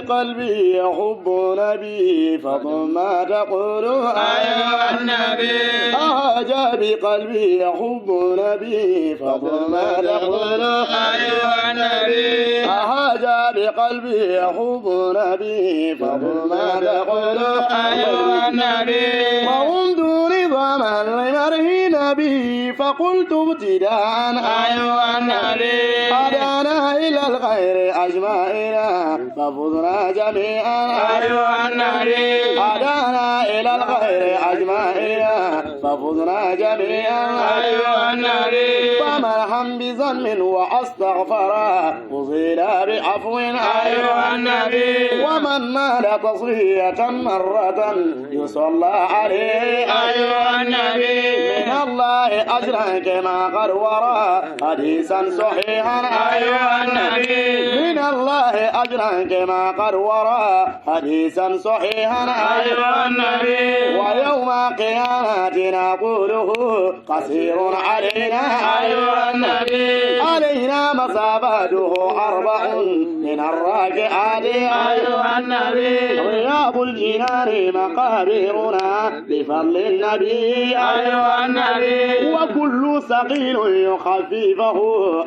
بقلبي يحب نبي فضم ما تقول أيها النبي أهاج بقلبي يحب نبي فضم ما تقول أيها النبي أهاج بقلبي يحب نبي فضم ما تقول أيها النبي وهم دون ضمان لمره نبي فقلت ابتداء أيها النبي هدانا إلى الخير أجمعنا ففزنا جميعا أيها النبي هدانا إلى الخير أجمعنا ففزنا جميعا أيها النبي فمرحا بذنب وأستغفر فضل بعفو أيها النبي ومن نال تصلية مرة يصلى عليه أيها النبي من الله أجرا كما قد ورى حديثا صحيحا أيها النبي من الله أجرا كما قد ورى حديثا صحيحا أيها النبي ويوم قيامتنا نقوله قصير علينا أيها النبي علينا مسافته 4 من الراكعات أيها النبي رياض الجنان مقابرنا بفضل النبي أيها النبي وكل ثقيل يخففه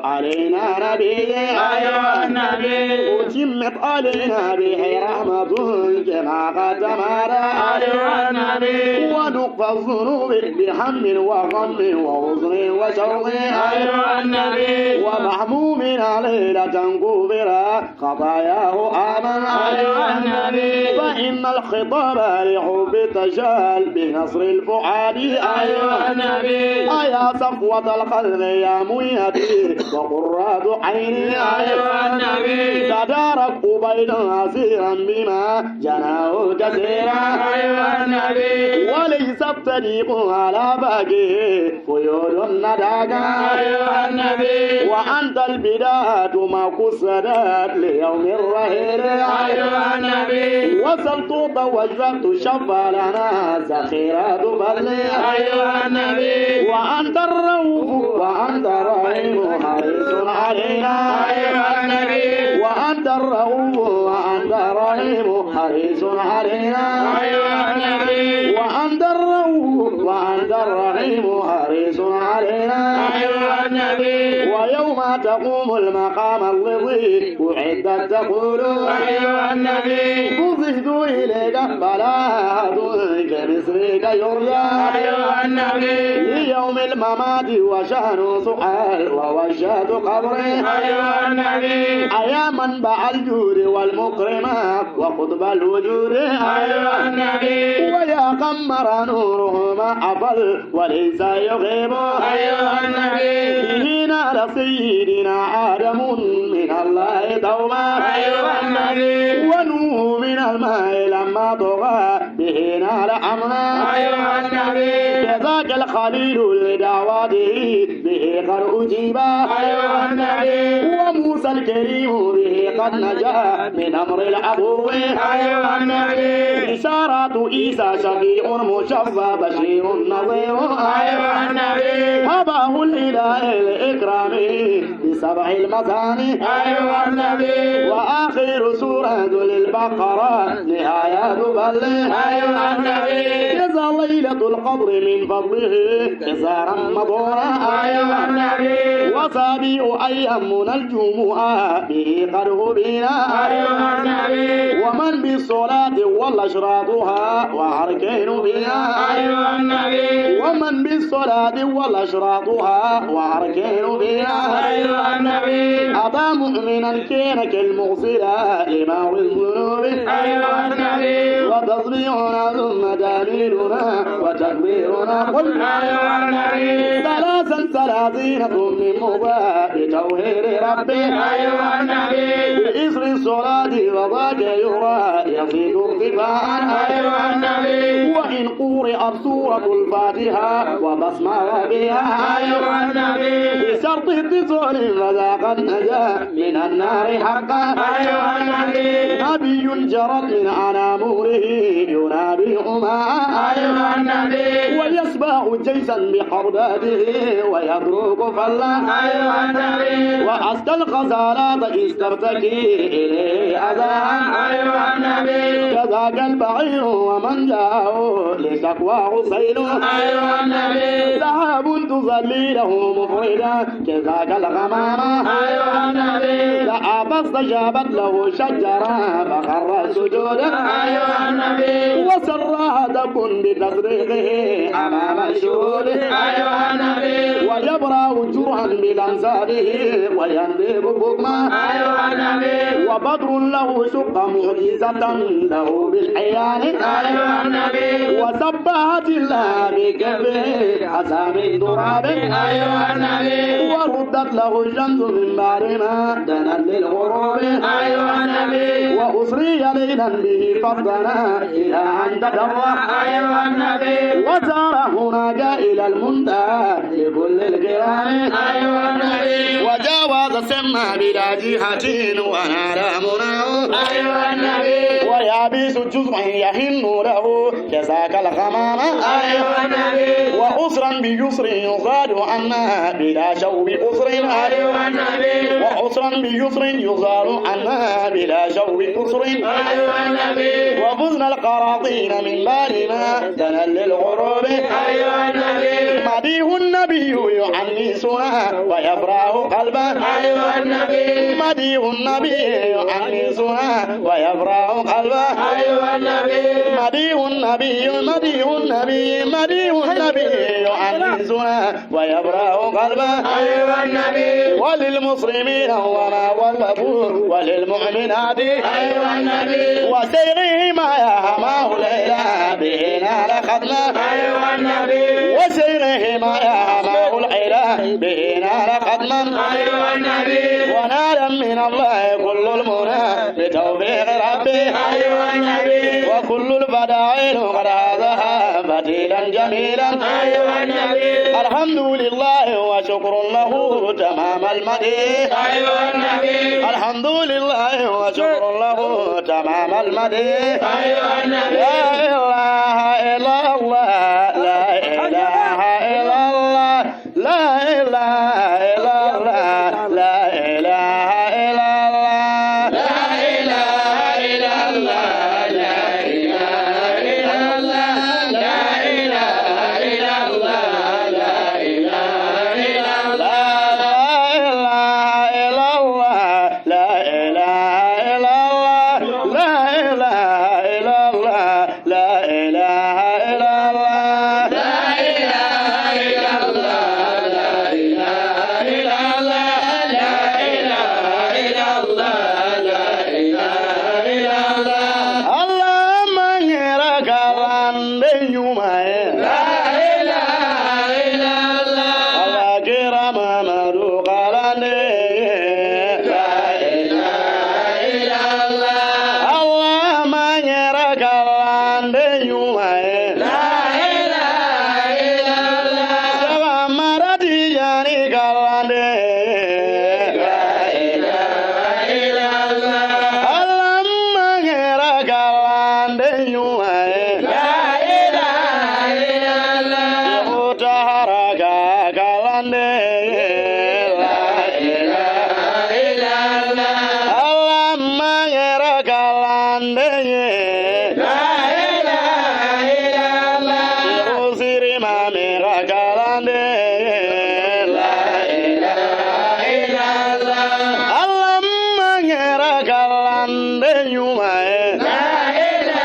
علينا نبي أيها النبي أتمت علينا به رحمة كما قد مر أيها النبي ونقف الذنوب بهم وغم وحزن وشوق أيها النبي ومحموم ليلة كبرى خطاياه آمن أيها النبي فإن الخطاب لحب تجال بنصر الفؤاد أيها النبي أيا صفوة القلب يا منيتي وقرات عيني أيها النبي تدارك بين أسيرا بما جناه كثيرا أيها النبي وليس الطريق على باقي قيود النداقة أيها النبي وأنت البداية ما قصدت ليوم الرهيل أيها النبي وصلت توجهت شفى لنا زخيرات بلي أيها النبي وأنت الرؤوف وأنت الرحيم حريص علينا أيها النبي وأنت الرؤوف وأنت الرحيم حريص علينا أيها النبي وأنت الرؤوف وأنت الرحيم حريص علينا أيها النبي ويوم تقوم المقام الذي أعدت تقول أيها النبي فزهد إليك بلاء كمثلك يرجى أيها النبي ليوم الممات وشأن سؤال ووجهة قبري أيها النبي أيا منبع الجود والمكرمات وقطب الوجود أيها النبي ويا قمر نوره ما أفل وليس يغيب أيها النبي به نال سيدنا آدم من الله توبة أيها النبي ونوح من الماء لما طغى به نال أمنا أيها النبي كذاك الخليل لدعوته به قد أجيب أيها النبي وموسى الكريم به قد نجا من أمر العدو أيها النبي إشارات عيسى شفيع مشفى بشير نظير أيها النبي هباه الإله الإكرام بسبع المثاني أيها النبي وآخر سورة للبقرة نهاية بل أيها النبي جزى ليلة القدر من فضله إزارا مضورا أيها النبي وسابع أيام من الجمعة به قد هبنا أيها النبي ومن بالصلاة والأشراطها وأركين بها أيها النبي ومن بالصلاة والأشراطها وأركين بها أيها النبي أبا مؤمنا كان كالمغسلة لماء الذنوب أيها النبي وتصبيحنا ثم دليلنا وتكبيرنا قل أيها النبي 33 من مضاء توحيد ربي أيها النبي بإسر الصلاة وضاك يرى يزيد ارتفاعا أيها النبي وإن قورئ قرأت سورة الفاتحة وبسمل بها أيها النبي بشرط اتصال فذاق النجاة من النار حقا أيها النبي نبي جرت من أناموره ينابيهما أيها النبي ويسبح جيشا بحرداته ويترك فلا أيها النبي وأسكى الخزانات استرتكي إليه أذاها أيها النبي كذاك البعير ومن جاءه لشكوى حسين أيها النبي ذهب تصلي له مفردا كذاك الغمامة أيها النبي دعا فاستجابت له شجرة فخر سجودا أيها النبي وسرها دب بتصديقه أمام الشهود أيها النبي ويبرأ جرحا بلمساته وينذب بكما أيها النبي وبدر له شق معجزة له بالحيان أيها النبي وسبحت الله بكفه حسام التراب أيها النبي وردت له الشمس من بعد ما دنت للغروب أيها النبي وأسري ليلا به فضنا إلى أن تدرى أيها النبي وسار هناك إلى المنتهى لكل الكرام أيها النبي وجاوز السماء بلا جهة ونادى مناه أيها النبي ويابس جزء يهن له كذاك الغمام أيها النبي وأسرا بيسر يصاد عنا بلا شوب أسر أيها النبي وأسرا بيسر يصاد عنا بلا شوب أسر أيها النبي وفزنا القراطين من بعد ما دنا للغروب أيها النبي مديه النبي يعنسنا ويفرح قلبه أيها النبي مديه النبي يعنسنا ويفرح قلبه أيها النبي مديه النبي مديه النبي مديه النبي يعنسنا ويفرح قلبه أيها النبي وللمسلمين وما والبور وللمؤمنات أيها النبي وسيرهما يا هماه ليلى بهنا لخدنا أيها النبي وسيرهما يا هماه العلا بهنا لخدنا أيها النبي ونالا من الله كل المنى بتوفيق ربي أيها النبي وكل الفدائل قد هذا بديلا جميلا أيها النبي الحمد لله وشكر له تمام المديح أيها النبي الحمد لله وشكر له تمام المديح أيها النبي لا إله إلا الله لا إله إلا الله لا إله إلا الله لا إله إلا الله لا إله إلا الله لا إله إلا الله لا إله إلا الله لا إله إلا الله لا إله إلا الله لا إله إلا الله لا إله إلا الله لا إله إلا الله لا إله إلا الله لا إله إلا الله لا إله إلا الله اللهم غيرك الأنبياء لا إله إلا الله الله كرم مدوق لا إله إلا الله اللهم غيرك الأنبياء لا إله إلا الله سوى مرضي جانك الأنبياء لا إله إلا الله اللهم غيرك الأنبياء لا إله إلا الله وطهرك كالأنبياء لا إله إلا الله اللهم غيرك الأنبياء لا إله إلا الله وسير ما مغك الأنبياء لا إله إلا الله اللهم غيرك الأنبياء لا إله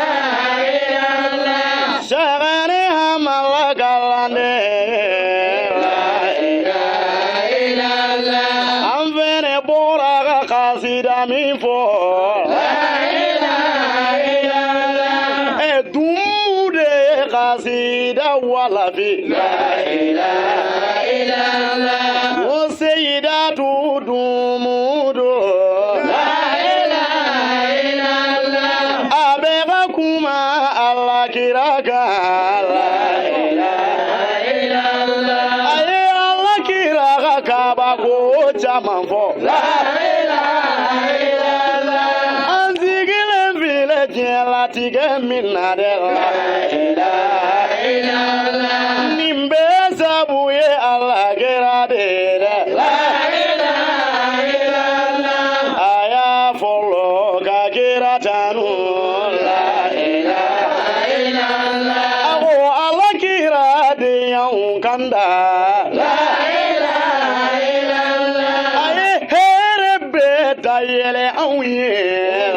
إلا الله شغلها ملك الأنبياء لا إله إلا الله أنفر بورك قصيدة من فوق لا إله إلا الله دمود قصيدة ولا في لا إله إلا الله وسيدات دمود لا إله إلا الله أبغاكما الله كراك لا diɲɛlatigɛ min na dɛ la ilaha illallah nin bɛɛ sabu ye Ala kira de ye dɛ la ilaha illallah a y'a fɔlɔ ka kira tanu la ilaha illallah a ko Ala kira de y'anw kanda la ilaha illallah a ye hɛrɛ bɛɛ dayɛlɛ anw ye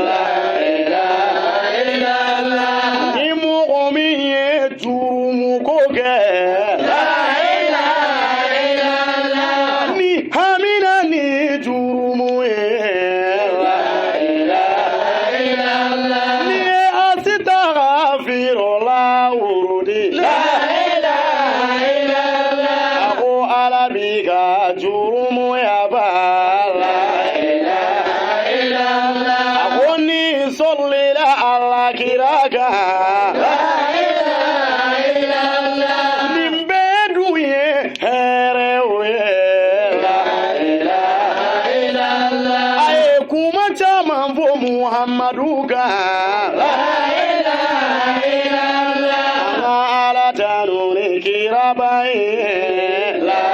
la ilaha illallah ni mɔgɔ min ye jurumuko kɛ la ilaha illallah ni hamina ni jurumu ye la ilaha illallah ni ye asitagfirola wurudi la ilaha illallah a ko Ala b'i ka jurumu yaba la ilaha illallah a ko ni sɔlila Ala kira kan la ilaha illallah nin bɛɛ dun ye hɛrɛw ye la ilaha illallah a ye kuma caman fɔ Muhamadu kan la ilaha illallah an ka Ala tanu ni kiraba ye la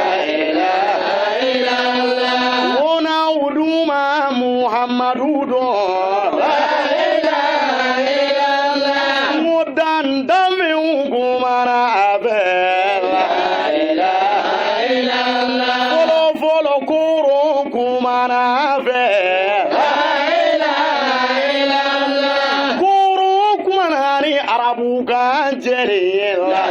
ilaha illallah ko n'aw dun ma Muhamadu dɔn la ilaha illallah ko dandanfɛnw kumana a fɛ la ilaha illallah fɔlɔ fɔlɔ koro kumana a fɛ la ilaha illallah koro kumana ni arabu kan jɛlen ye la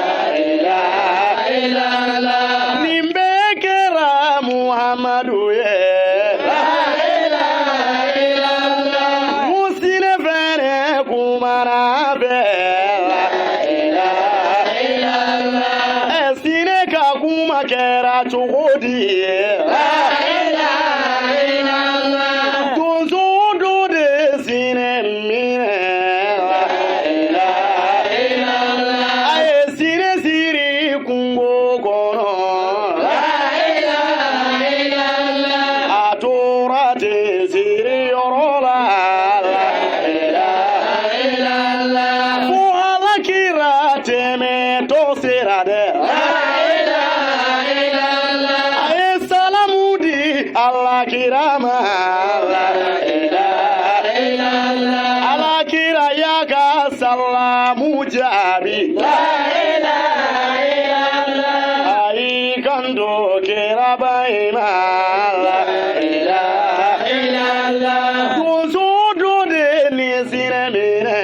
ilaha illallah nin bɛɛ kɛra Muhamadu ye la ilaha illallah musinɛ fɛnɛ kumana a fɛ la ilaha illallah sinɛ ka kuma kɛra cogo di la ilaha illallah tonso dɔ de sinɛ minɛ la ilaha illallah a ye sinɛ siri kungo kɔnɔ la ilaha illallah a tora ten siri yɔrɔ la la ilaha illallah fo Ala kira tɛmɛtɔ sera dɛ la ilaha illallah a ye salamu di Ala kira ma la ilaha illallah Ala kira y'a ka salamu jaabi la ilaha illallah a y'i kanto kiraba in ma la ilaha illallah donso dɔ de nin sinɛ minɛ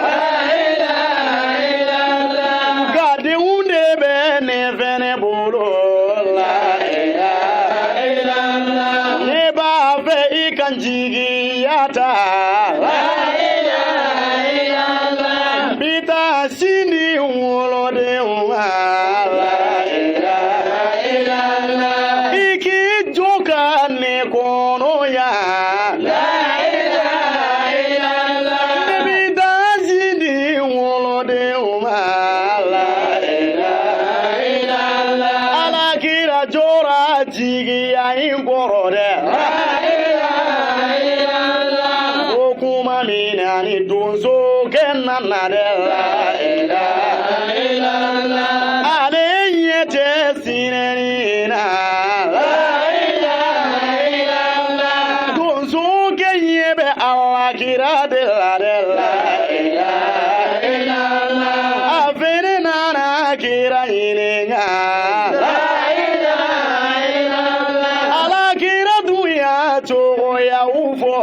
la ilaha illallah gadenw de bɛ nin fɛnɛ bolo la ilaha illallah ne b'a fɛ i ka jigiya ta la ilaha illallah bi taa sini wolodenw ma la ilaha illallah i k'i jɔ ka ne kɔnɔya la ilaha illallah ne bi taa sini wolodenw ma la ilaha illallah Ala kira jɔra jigiya in kɔrɔ dɛ la ilaha illallah o kuma min na ni donso kɛ nana dɛ la ilaha illallah ale ɲɛ tɛ sinɛni na la ilaha illallah donso kɛ ɲɛ bɛ Ala kira de la dɛ la ilaha illallah a fɛnɛ nana kira ɲininka la ilaha illallah Ala kira dun y'a cogoyaw fɔ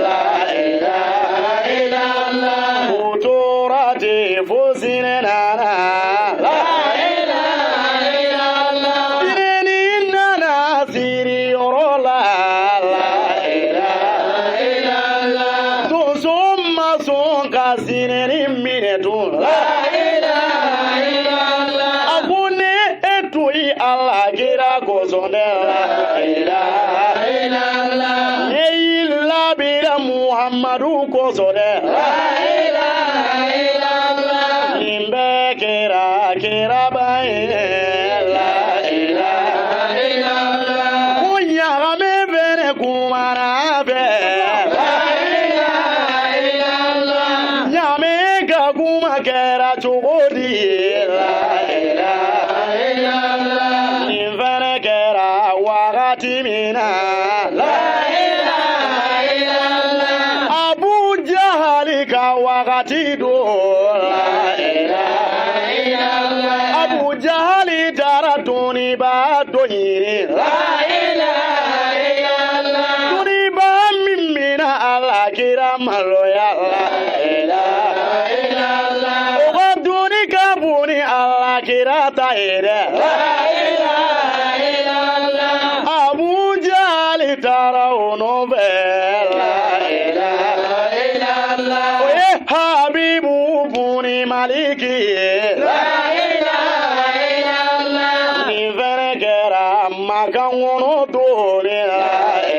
la ilaha illallah o tora ten fo sinɛ nana la ilaha illallah sinɛni nana siri yɔrɔ la la ilaha illallah donso ma sɔn ka sinɛni minɛ tun la ilaha illallah a ko ne e to yi Ala kira kosɔn dɛ la ilaha illallah ne y'i labira Muhamadu kosɔn dɛ la ilaha illallah nin bɛɛ kɛra kiraba ye la ilaha illallah ko ɲagamɛ fɛnɛ kumana fɛ la ilaha illallah kɛra cogo di la ilaha illallah nin fɛnɛ kɛra wagati min na la ilaha illallah Abu Jahali ka wagati do la ilaha illallah Abu Jahali taara dɔnniba dɔ ɲini la ilaha illallah dɔnniba min mina Ala kira maloya la ilaha illallah o ka dɔnni ka bon ni Ala kira ta ye dɛ la ilaha illallah Abu Jahali taara o nɔfɛ la ilaha illallah o ye Habibu buni Maliki ye la ilaha illallah nin fɛnɛ kɛra Makan kɔnɔ doni la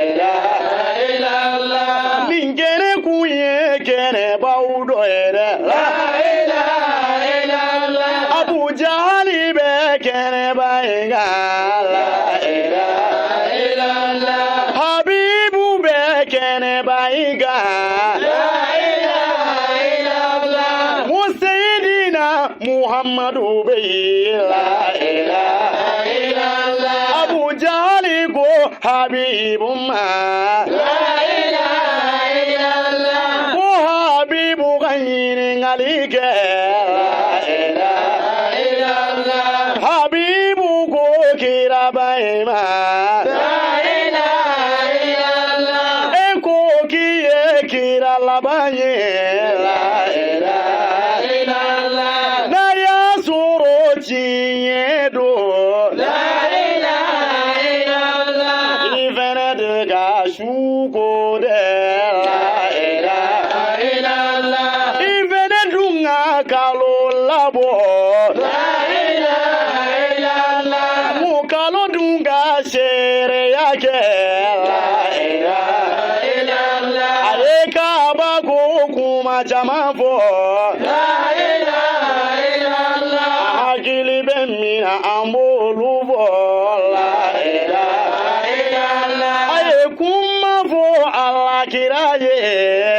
ilaha illallah nin kɛnɛ kun ye kɛnɛbaw dɔ ye dɛ la ilaha illallah Abu Jahali bɛ kɛnɛba in kan la ilaha illallah Habibu bɛ kɛnɛba in kan la ilaha illallah Musaidina Muhammadu bɛ yen la ilaha illallah Abu Jahali ko Habibu ma la ilaha illallah ko Habibu ka ɲininkali kɛ la ilaha illallah Habibu ko kiraba in ma la ilaha illallah e ko k'i ye kira laban ye la ilaha illallah n'a y'a sɔrɔ tiɲɛ don la ilaha illallah i fɛnɛ de ka su ko dɛ la ilaha illallah i fɛnɛ dun ka kalo labɔ la ilaha illallah mu kalo dun ka seereya kɛ la ilaha illallah a ye Kaaba ko kuma caman fɔ la ilaha illallah a hakili bɛ min na an b'olu fɔ la ilaha illallah a ye kuma fɔ Ala kira ye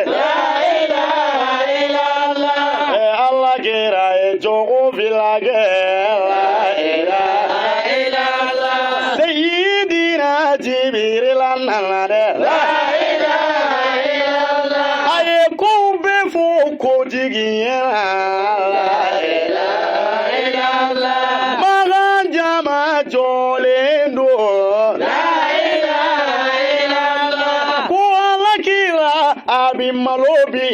la ilaha illallah Ala kira ye jogo fila kɛ la ilaha illallah Sayyidina Jibrila nana dɛ la ilaha illallah a ye kow bɛ fɔ kotigi ɲɛna la ilaha illallah Makan jama jɔlen don la ilaha illallah ko Ala kira a bi malo bi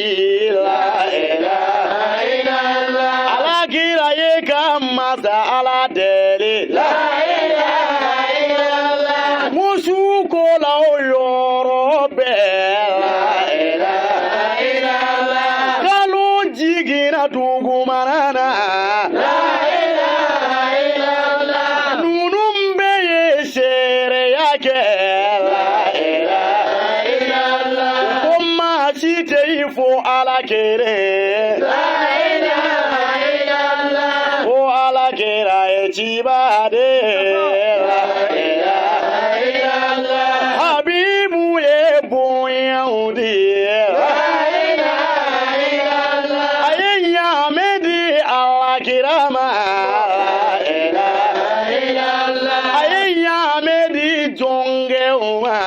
la ilaha illallah Ala kira ye ka masa Ala deli la ilaha illallah musu ko la o yɔrɔ bɛɛ la ilaha illallah kalo jiginna dugumana na la ilaha illallah ninnu bɛɛ ye seereya kɛ la ilaha illallah ko maa si tɛ i fo Ala kelen la ilaha illallah ko Ala kira ye cibaden la ilaha illallah Habibu ye bonyaw di la ilaha illallah a ye ɲaamɛ di Ala kira ma la ilaha illallah a ye ɲaamɛ di jɔnkɛw ma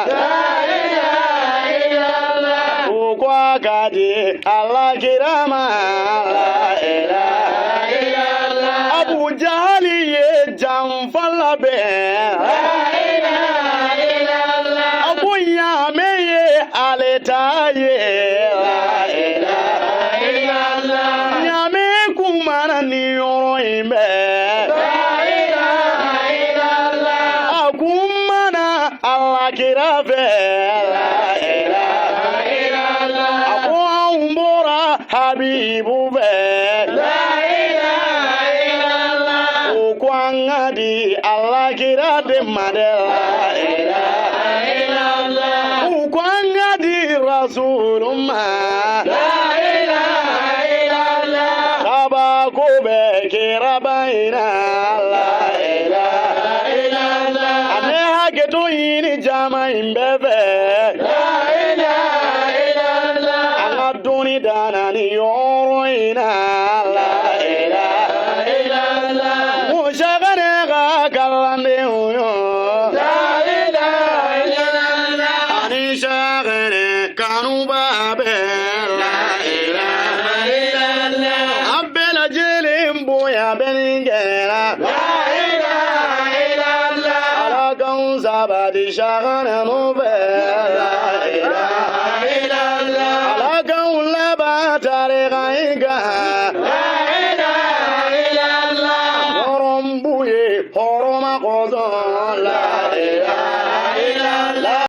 la ilaha illallah o ko a ka di Ala kira ma la ilaha illallah Abu Jahali ye janfa labɛn la ilaha illallah Abu ɲaamɛ ye ale ta ye la ilaha illallah ɲaamɛ kun mana ni yɔrɔ in bɛɛ la ilaha illallah a kun mana Ala kira fɛ la ilaha illallah a ko anw bɔra Habibu fɛ la ilaha illallah o ko an ka di Ala kira de ma dɛ la ilaha illallah o ko an ka di Rasulu ma la ilaha illallah kabako bɛ kiraba in na la ilaha illallah a ne hakɛto ɲini jama in bɛɛ fɛ la ilaha illallah an ka dɔnni danna ni yɔrɔ in na la babe la ilaha illallah abela jelim boya beningera la ilaha illallah ala kan sabadi shagana no be